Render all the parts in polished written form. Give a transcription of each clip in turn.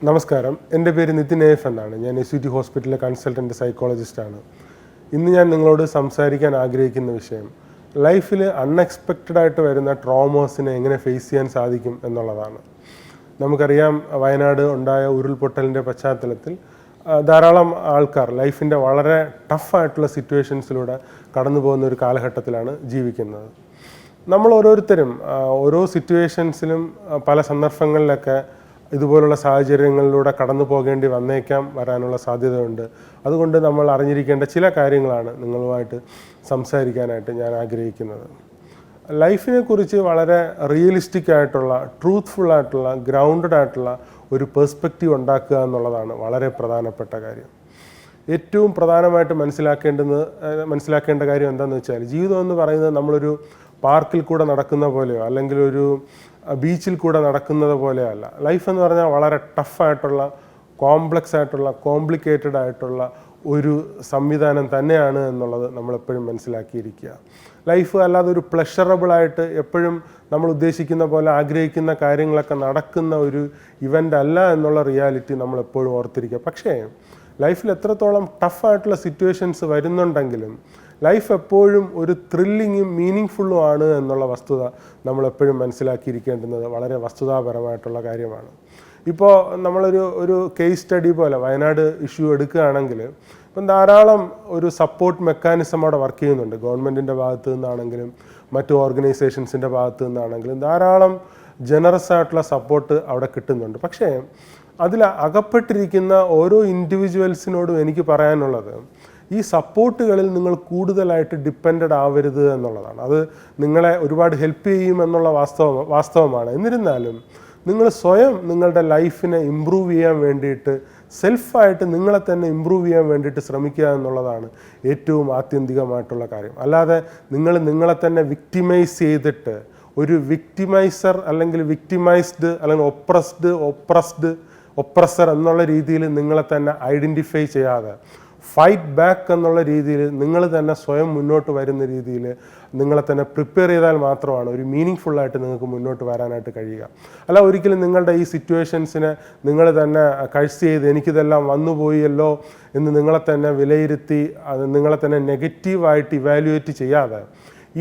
നമസ്കാരം, എൻ്റെ പേര് നിതിൻ എഫ് എന്നാണ്. ഞാൻ SUT ഹോസ്പിറ്റലിലെ കൺസൾട്ടൻ്റ് സൈക്കോളജിസ്റ്റാണ്. ഇന്ന് ഞാൻ നിങ്ങളോട് സംസാരിക്കാൻ ആഗ്രഹിക്കുന്ന വിഷയം ലൈഫിൽ അൺഎക്സ്പെക്റ്റഡ് ആയിട്ട് വരുന്ന ട്രോമേഴ്സിനെ എങ്ങനെ ഫേസ് ചെയ്യാൻ സാധിക്കും എന്നുള്ളതാണ്. നമുക്കറിയാം, വയനാട് ഉണ്ടായ ഉരുൾപൊട്ടലിൻ്റെ പശ്ചാത്തലത്തിൽ ധാരാളം ആൾക്കാർ ലൈഫിൻ്റെ വളരെ ടഫായിട്ടുള്ള സിറ്റുവേഷൻസിലൂടെ കടന്നു പോകുന്ന ഒരു കാലഘട്ടത്തിലാണ് ജീവിക്കുന്നത്. നമ്മൾ ഓരോരുത്തരും ഓരോ സിറ്റുവേഷൻസിലും പല സന്ദർഭങ്ങളിലൊക്കെ ഇതുപോലുള്ള സാഹചര്യങ്ങളിലൂടെ കടന്നു പോകേണ്ടി വരാനുള്ള സാധ്യതയുണ്ട്. അതുകൊണ്ട് നമ്മൾ അറിഞ്ഞിരിക്കേണ്ട ചില കാര്യങ്ങളാണ് നിങ്ങളുമായിട്ട് സംസാരിക്കാനായിട്ട് ഞാൻ ആഗ്രഹിക്കുന്നത്. ലൈഫിനെ കുറിച്ച് വളരെ റിയലിസ്റ്റിക് ആയിട്ടുള്ള, ട്രൂത്ത്ഫുൾ ആയിട്ടുള്ള, ഗ്രൗണ്ടഡ് ആയിട്ടുള്ള ഒരു പെർസ്പെക്റ്റീവ് ഉണ്ടാക്കുക എന്നുള്ളതാണ് വളരെ പ്രധാനപ്പെട്ട കാര്യം. ഏറ്റവും പ്രധാനമായിട്ട് മനസ്സിലാക്കേണ്ട കാര്യം എന്താണെന്ന് വെച്ചാൽ, ജീവിതം എന്ന് പറയുന്നത് നമ്മളൊരു പാർക്കിൽ കൂടെ നടക്കുന്ന പോലെയോ അല്ലെങ്കിൽ ഒരു ബീച്ചിൽ കൂടെ നടക്കുന്നത് പോലെയോ അല്ല. ലൈഫ് എന്ന് പറഞ്ഞാൽ വളരെ ടഫായിട്ടുള്ള, കോംപ്ലക്സ് ആയിട്ടുള്ള, കോംപ്ലിക്കേറ്റഡ് ആയിട്ടുള്ള ഒരു സംവിധാനം തന്നെയാണ് എന്നുള്ളത് നമ്മളെപ്പോഴും മനസ്സിലാക്കിയിരിക്കുക. ലൈഫ് അല്ലാതെ ഒരു പ്ലഷറബിളായിട്ട് എപ്പോഴും നമ്മൾ ഉദ്ദേശിക്കുന്ന പോലെ ആഗ്രഹിക്കുന്ന കാര്യങ്ങളൊക്കെ നടക്കുന്ന ഒരു ഇവൻ്റ് അല്ല എന്നുള്ള റിയാലിറ്റി നമ്മളെപ്പോഴും ഓർത്തിരിക്കുക. പക്ഷേ ലൈഫിൽ എത്രത്തോളം ടഫായിട്ടുള്ള സിറ്റുവേഷൻസ് വരുന്നുണ്ടെങ്കിലും ലൈഫ് എപ്പോഴും ഒരു ത്രില്ലിങ്ങും മീനിങ് ഫുള്ളും ആണ് എന്നുള്ള വസ്തുത നമ്മളെപ്പോഴും മനസ്സിലാക്കിയിരിക്കേണ്ടുന്നത് വളരെ വസ്തുതാപരമായിട്ടുള്ള കാര്യമാണ്. ഇപ്പോൾ നമ്മളൊരു കേസ് സ്റ്റഡി പോലെ വയനാട് ഇഷ്യൂ എടുക്കുകയാണെങ്കിൽ ഇപ്പം ധാരാളം ഒരു സപ്പോർട്ട് മെക്കാനിസം അവിടെ വർക്ക് ചെയ്യുന്നുണ്ട്. ഗവൺമെൻറ്റിൻ്റെ ഭാഗത്തു നിന്നാണെങ്കിലും മറ്റു ഓർഗനൈസേഷൻസിൻ്റെ ഭാഗത്തു നിന്നാണെങ്കിലും ധാരാളം ജനറസ് ആയിട്ടുള്ള സപ്പോർട്ട് അവിടെ കിട്ടുന്നുണ്ട്. പക്ഷേ അതിൽ അകപ്പെട്ടിരിക്കുന്ന ഓരോ ഇൻഡിവിജ്വൽസിനോടും എനിക്ക് പറയാനുള്ളത്, ഈ സപ്പോർട്ടുകളിൽ നിങ്ങൾ കൂടുതലായിട്ട് ഡിപ്പെൻഡഡ് ആവരുത് എന്നുള്ളതാണ്. അത് നിങ്ങളെ ഒരുപാട് ഹെൽപ്പ് ചെയ്യുമെന്നുള്ള വാസ്തവമാണ്. എന്നിരുന്നാലും നിങ്ങൾ സ്വയം നിങ്ങളുടെ ലൈഫിനെ ഇമ്പ്രൂവ് ചെയ്യാൻ വേണ്ടിയിട്ട്, സെൽഫായിട്ട് നിങ്ങളെ തന്നെ ഇമ്പ്രൂവ് ചെയ്യാൻ വേണ്ടിയിട്ട് ശ്രമിക്കുക എന്നുള്ളതാണ് ഏറ്റവും ആത്യന്തികമായിട്ടുള്ള കാര്യം. അല്ലാതെ നിങ്ങളെ തന്നെ വിക്ടിമൈസ് ചെയ്തിട്ട് ഒരു വിക്ടിമൈസർ അല്ലെങ്കിൽ വിക്ടിമൈസ്ഡ് അല്ലെങ്കിൽ ഒപ്രസർ എന്നുള്ള രീതിയിൽ നിങ്ങളെ തന്നെ ഐഡൻറ്റിഫൈ ചെയ്യാതെ ഫൈറ്റ് ബാക്ക് എന്നുള്ള രീതിയിൽ നിങ്ങൾ തന്നെ സ്വയം മുന്നോട്ട് വരുന്ന രീതിയിൽ നിങ്ങളെ തന്നെ പ്രിപ്പയർ ചെയ്താൽ മാത്രമാണ് ഒരു മീനിങ് ഫുള്ളായിട്ട് നിങ്ങൾക്ക് മുന്നോട്ട് വരാനായിട്ട് കഴിയുക. അല്ല ഒരിക്കലും നിങ്ങളുടെ ഈ സിറ്റുവേഷൻസിനെ നിങ്ങൾ തന്നെ കഴിച്ച് ചെയ്ത് എനിക്കിതെല്ലാം വന്നുപോയല്ലോ എന്ന് നിങ്ങളെ തന്നെ വിലയിരുത്തി അത് നിങ്ങളെ തന്നെ നെഗറ്റീവായിട്ട് ഇവാലുവേറ്റ് ചെയ്യാതെ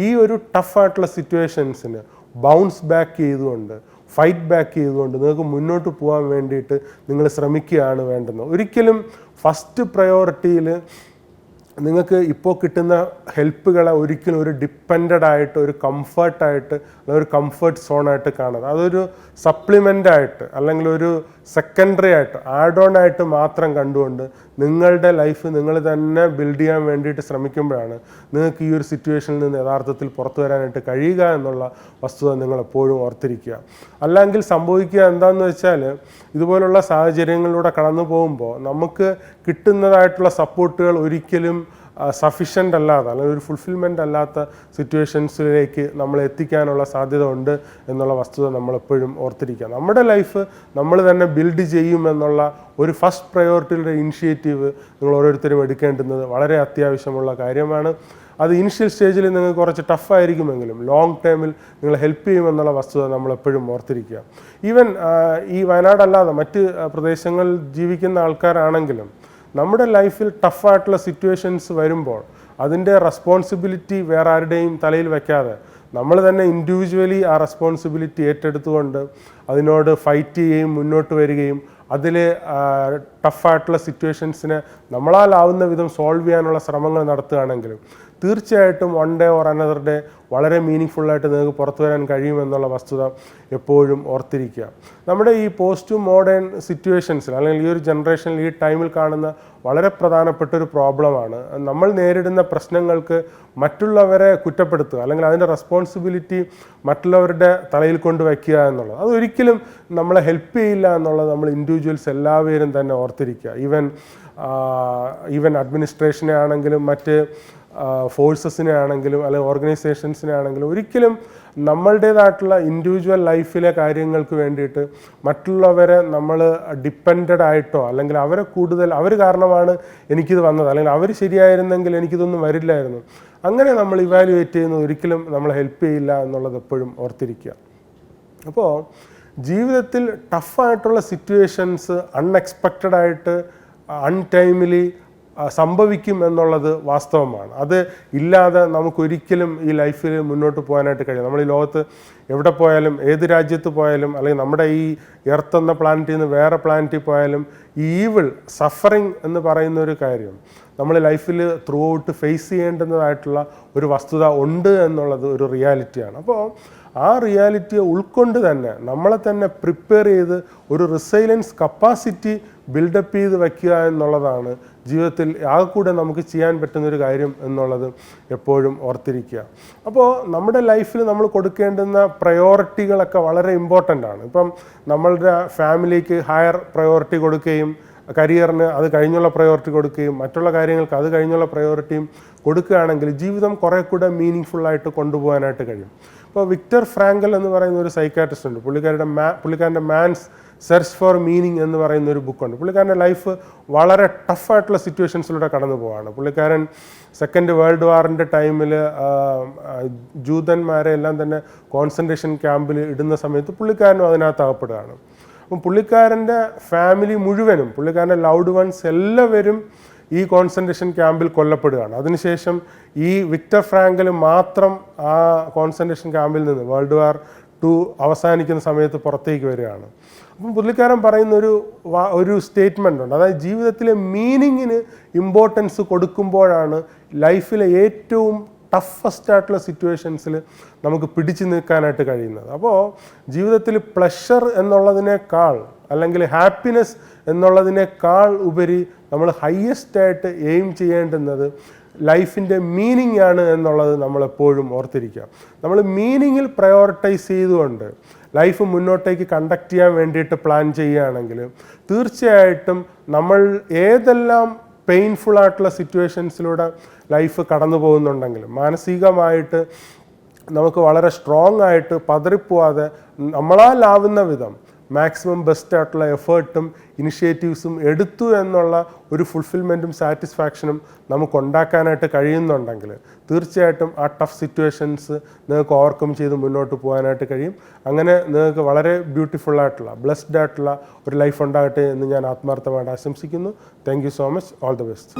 ഈ ഒരു ടഫായിട്ടുള്ള സിറ്റുവേഷൻസിന് ബൗൺസ് ബാക്ക് ചെയ്തുകൊണ്ട്, ഫൈറ്റ് ബാക്ക് ചെയ്തുകൊണ്ട് നിങ്ങൾക്ക് മുന്നോട്ട് പോകാൻ വേണ്ടിയിട്ട് നിങ്ങൾ ശ്രമിക്കുകയാണ് വേണ്ടുന്നത്. ഒരിക്കലും ഫസ്റ്റ് പ്രയോറിറ്റിയിൽ നിങ്ങൾക്ക് ഇപ്പോൾ കിട്ടുന്ന ഹെൽപ്പുകളെ ഒരിക്കലും ഒരു ഡിപ്പെൻഡഡ് ആയിട്ട്, ഒരു കംഫർട്ടായിട്ട്, ഒരു കംഫർട്ട് സോണായിട്ട് കാണരുത്. അതൊരു സപ്ലിമെൻ്റായിട്ട് അല്ലെങ്കിൽ ഒരു സെക്കൻഡറി ആയിട്ട്, ആഡ് ഓൺ ആയിട്ട് മാത്രം കണ്ടുകൊണ്ട് നിങ്ങളുടെ ലൈഫ് നിങ്ങൾ തന്നെ ബിൽഡ് ചെയ്യാൻ വേണ്ടിയിട്ട് ശ്രമിക്കുമ്പോഴാണ് നിങ്ങൾക്ക് ഈ ഒരു സിറ്റുവേഷനിൽ നിന്ന് യഥാർത്ഥത്തിൽ പുറത്തു വരാനായിട്ട് കഴിയുക എന്നുള്ള വസ്തുത നിങ്ങൾ എപ്പോഴും ഓർത്തിരിക്കുക. അല്ലെങ്കിൽ സംഭവിക്കുക എന്താണെന്ന് വെച്ചാൽ, ഇതുപോലുള്ള സാഹചര്യങ്ങളിലൂടെ കടന്നു പോകുമ്പോൾ നമുക്ക് കിട്ടുന്നതായിട്ടുള്ള സപ്പോർട്ടുകൾ ഒരിക്കലും സഫിഷ്യൻ്റ് അല്ലാത്ത അല്ലെങ്കിൽ ഒരു ഫുൾഫിൽമെൻ്റ് അല്ലാത്ത സിറ്റുവേഷൻസിലേക്ക് നമ്മൾ എത്തിക്കാനുള്ള സാധ്യത ഉണ്ട് എന്നുള്ള വസ്തുത നമ്മളെപ്പോഴും ഓർത്തിരിക്കുക. നമ്മുടെ ലൈഫ് നമ്മൾ തന്നെ ബിൽഡ് ചെയ്യുമെന്നുള്ള ഒരു ഫസ്റ്റ് പ്രയോറിറ്റിയുടെ ഇനിഷ്യേറ്റീവ് നിങ്ങൾ ഓരോരുത്തരും എടുക്കേണ്ടുന്നത് വളരെ അത്യാവശ്യമുള്ള കാര്യമാണ്. അത് ഇനിഷ്യൽ സ്റ്റേജിൽ നിങ്ങൾക്ക് കുറച്ച് ടഫായിരിക്കുമെങ്കിലും ലോങ് ടേമിൽ നിങ്ങൾ ഹെൽപ്പ് ചെയ്യുമെന്നുള്ള വസ്തുത നമ്മളെപ്പോഴും ഓർത്തിരിക്കുക. ഈവൻ ഈ വയനാടല്ലാതെ മറ്റ് പ്രദേശങ്ങളിൽ ജീവിക്കുന്ന ആൾക്കാരാണെങ്കിലും നമ്മുടെ ലൈഫിൽ ടഫായിട്ടുള്ള സിറ്റുവേഷൻസ് വരുമ്പോൾ അതിൻ്റെ റെസ്പോൺസിബിലിറ്റി വേറെ ആരുടെയും തലയിൽ വയ്ക്കാതെ നമ്മൾ തന്നെ ഇൻഡിവിജ്വലി ആ റെസ്പോൺസിബിലിറ്റി ഏറ്റെടുത്തുകൊണ്ട് അതിനോട് ഫൈറ്റ് ചെയ്യുകയും മുന്നോട്ട് വരികയും അതിൽ ടഫായിട്ടുള്ള സിറ്റുവേഷൻസിനെ നമ്മളാലാവുന്ന വിധം സോൾവ് ചെയ്യാനുള്ള ശ്രമങ്ങൾ നടത്തുകയാണെങ്കിലും തീർച്ചയായിട്ടും one day or another day വളരെ മീനിങ് ഫുള്ളായിട്ട് നിങ്ങൾക്ക് പുറത്തു വരാൻ കഴിയുമെന്നുള്ള വസ്തുത എപ്പോഴും ഓർത്തിരിക്കുക. നമ്മുടെ ഈ പോസ്റ്റ് മോഡേൺ സിറ്റുവേഷൻസിൽ അല്ലെങ്കിൽ ഈ ഒരു ജനറേഷനിൽ ഈ ടൈമിൽ കാണുന്ന വളരെ പ്രധാനപ്പെട്ട ഒരു പ്രോബ്ലമാണ് നമ്മൾ നേരിടുന്ന പ്രശ്നങ്ങൾക്ക് മറ്റുള്ളവരെ കുറ്റപ്പെടുത്തുക അല്ലെങ്കിൽ അതിൻ്റെ റെസ്പോൺസിബിലിറ്റി മറ്റുള്ളവരുടെ തലയിൽ കൊണ്ട് വയ്ക്കുക എന്നുള്ളത്. അതൊരിക്കലും നമ്മളെ ഹെൽപ്പ് ചെയ്യില്ല എന്നുള്ളത് നമ്മൾ ഇൻഡിവിജ്വൽസ് എല്ലാവരും തന്നെ ഓർത്തിരിക്കുക. ഈവൻ അഡ്മിനിസ്ട്രേഷനെ ആണെങ്കിലും മറ്റ് ഫോഴ്സസിനെ ആണെങ്കിലും അല്ലെങ്കിൽ ഓർഗനൈസേഷൻസിനെ ആണെങ്കിലും ഒരിക്കലും നമ്മളുടേതായിട്ടുള്ള ഇൻഡിവിജ്വൽ ലൈഫിലെ കാര്യങ്ങൾക്ക് വേണ്ടിയിട്ട് മറ്റുള്ളവരെ നമ്മൾ ഡിപ്പെൻഡഡ് ആയിട്ടോ അല്ലെങ്കിൽ അവർ കാരണമാണ് എനിക്കിത് വന്നത് അല്ലെങ്കിൽ അവർ ശരിയായിരുന്നെങ്കിൽ എനിക്കിതൊന്നും വരില്ലായിരുന്നു, അങ്ങനെ നമ്മൾ ഇവാലുവേറ്റ് ചെയ്യുന്നത് ഒരിക്കലും നമ്മളെ ഹെൽപ്പ് ചെയ്യില്ല എന്നുള്ളത് എപ്പോഴും ഓർത്തിരിക്കുക. അപ്പോൾ ജീവിതത്തിൽ ടഫായിട്ടുള്ള സിറ്റുവേഷൻസ് അൺഎക്സ്പെക്റ്റഡ് ആയിട്ട് അൺടൈമിലി സംഭവിക്കും എന്നുള്ളത് വാസ്തവമാണ്. അത് ഇല്ലാതെ നമുക്കൊരിക്കലും ഈ ലൈഫിൽ മുന്നോട്ട് പോകാനായിട്ട് കഴിയും. നമ്മൾ ഈ ലോകത്ത് എവിടെ പോയാലും, ഏത് രാജ്യത്ത് പോയാലും, അല്ലെങ്കിൽ നമ്മുടെ ഈ എർത്ത് എന്ന പ്ലാനറ്റിൽ നിന്ന് വേറെ പ്ലാനറ്റിൽ പോയാലും ഈ ഈവിൾ സഫറിങ് എന്ന് പറയുന്ന ഒരു കാര്യം നമ്മൾ ലൈഫിൽ ത്രൂ ഔട്ട് ഫേസ് ചെയ്യേണ്ടതായിട്ടുള്ള ഒരു വസ്തുത ഉണ്ട് എന്നുള്ളത് ഒരു റിയാലിറ്റിയാണ്. അപ്പോൾ ആ റിയാലിറ്റിയെ ഉൾക്കൊണ്ട് തന്നെ നമ്മളെ തന്നെ പ്രിപ്പയർ ചെയ്ത് ഒരു റിസൈലൻസ് കപ്പാസിറ്റി ബിൽഡപ്പ് ചെയ്ത് വയ്ക്കുക എന്നുള്ളതാണ് ജീവിതത്തിൽ ആകെ കൂടെ നമുക്ക് ചെയ്യാൻ പറ്റുന്നൊരു കാര്യം എന്നുള്ളത് എപ്പോഴും ഓർത്തിരിക്കുക. അപ്പോൾ നമ്മുടെ ലൈഫിൽ നമ്മൾ കൊടുക്കേണ്ടുന്ന പ്രയോറിറ്റികളൊക്കെ വളരെ ഇമ്പോർട്ടൻ്റ് ആണ്. ഇപ്പം നമ്മളുടെ ഫാമിലിക്ക് ഹയർ പ്രയോറിറ്റി കൊടുക്കുകയും കരിയറിന് അത് കഴിഞ്ഞുള്ള പ്രയോറിറ്റി കൊടുക്കുകയും മറ്റുള്ള കാര്യങ്ങൾക്ക് അത് കഴിഞ്ഞുള്ള പ്രയോറിറ്റിയും കൊടുക്കുകയാണെങ്കിൽ ജീവിതം കുറേ കൂടെ മീനിങ് ഫുള്ളായിട്ട് കൊണ്ടുപോകാനായിട്ട് കഴിയും. ഇപ്പോൾ വിക്ടർ ഫ്രാങ്കൽ എന്ന് പറയുന്ന ഒരു സൈക്കാട്രിസ്റ്റ് ഉണ്ട്. പുള്ളിക്കാരൻ്റെ മാൻസ് സെർച്ച് ഫോർ മീനിങ് എന്ന് പറയുന്ന ഒരു ബുക്കുണ്ട്. പുള്ളിക്കാരൻ്റെ ലൈഫ് വളരെ ടഫായിട്ടുള്ള സിറ്റുവേഷൻസിലൂടെ കടന്നു പോവാണ്. പുള്ളിക്കാരൻ സെക്കൻഡ് വേൾഡ് വാറിൻ്റെ ടൈമിൽ ജൂതന്മാരെ എല്ലാം തന്നെ കോൺസെൻട്രേഷൻ ക്യാമ്പിൽ ഇടുന്ന സമയത്ത് പുള്ളിക്കാരനും അതിനകത്ത് അകപ്പെടുകയാണ്. അപ്പം പുള്ളിക്കാരൻ്റെ ഫാമിലി മുഴുവനും, പുള്ളിക്കാരൻ്റെ ലൗഡ് വൺസ് എല്ലാവരും ഈ കോൺസെൻട്രേഷൻ ക്യാമ്പിൽ കൊല്ലപ്പെടുകയാണ്. അതിനുശേഷം ഈ വിക്ടർ ഫ്രാങ്കൽ മാത്രം ആ കോൺസെൻട്രേഷൻ ക്യാമ്പിൽ നിന്ന് വേൾഡ് വാർ 2 അവസാനിക്കുന്ന സമയത്ത് പുറത്തേക്ക് വരികയാണ്. അപ്പം പുള്ളിക്കാരൻ പറയുന്ന ഒരു സ്റ്റേറ്റ്മെൻ്റ് ഉണ്ട്. അതായത് ജീവിതത്തിലെ മീനിങ്ങിന് ഇമ്പോർട്ടൻസ് കൊടുക്കുമ്പോഴാണ് ലൈഫിലെ ഏറ്റവും ടഫസ്റ്റ് ആയിട്ടുള്ള സിറ്റുവേഷൻസിൽ നമുക്ക് പിടിച്ചു നിൽക്കാനായിട്ട് കഴിയുന്നത്. അപ്പോൾ ജീവിതത്തിൽ പ്ലഷർ എന്നുള്ളതിനേക്കാൾ അല്ലെങ്കിൽ ഹാപ്പിനെസ് എന്നുള്ളതിനേക്കാൾ ഉപരി നമ്മൾ ഹയസ്റ്റ് ആയിട്ട് എയിം ചെയ്യേണ്ടുന്നത് ലൈഫിൻ്റെ മീനിങ് ആണ് എന്നുള്ളത് നമ്മളെപ്പോഴും ഓർത്തിരിക്കുക. നമ്മൾ മീനിങ്ങിൽ പ്രയോറിറ്റൈസ് ചെയ്തുകൊണ്ട് ലൈഫ് മുന്നോട്ടേക്ക് കണ്ടക്ട് ചെയ്യാൻ വേണ്ടിയിട്ട് പ്ലാൻ ചെയ്യുകയാണെങ്കിൽ തീർച്ചയായിട്ടും നമ്മൾ ഏതെല്ലാം പെയിൻഫുൾ ആയിട്ടുള്ള സിറ്റുവേഷൻസിലൂടെ ലൈഫ് കടന്നു പോകുന്നുണ്ടെങ്കിലും മാനസികമായിട്ട് നമുക്ക് വളരെ സ്ട്രോങ് ആയിട്ട് പതറിപ്പോവാതെ നമ്മളാലാവുന്ന വിധം മാക്സിമം ബെസ്റ്റ് ആയിട്ടുള്ള എഫേർട്ടും ഇനിഷ്യേറ്റീവ്സും എടുത്തു എന്നുള്ള ഒരു ഫുൾഫിൽമെൻറ്റും സാറ്റിസ്ഫാക്ഷനും നമുക്ക് ഉണ്ടാക്കാനായിട്ട് കഴിയുന്നുണ്ടെങ്കിൽ തീർച്ചയായിട്ടും ആ ടഫ് സിറ്റുവേഷൻസ് നിങ്ങൾക്ക് ഓവർകം ചെയ്ത് മുന്നോട്ട് പോകാനായിട്ട് കഴിയും. അങ്ങനെ നിങ്ങൾക്ക് വളരെ ബ്യൂട്ടിഫുൾ ആയിട്ടുള്ള ബ്ലെസ്ഡ് ആയിട്ടുള്ള ഒരു ലൈഫ് ഉണ്ടാകട്ടെ എന്ന് ഞാൻ ആത്മാർത്ഥമായിട്ട് ആശംസിക്കുന്നു. Thank you so much. All the best.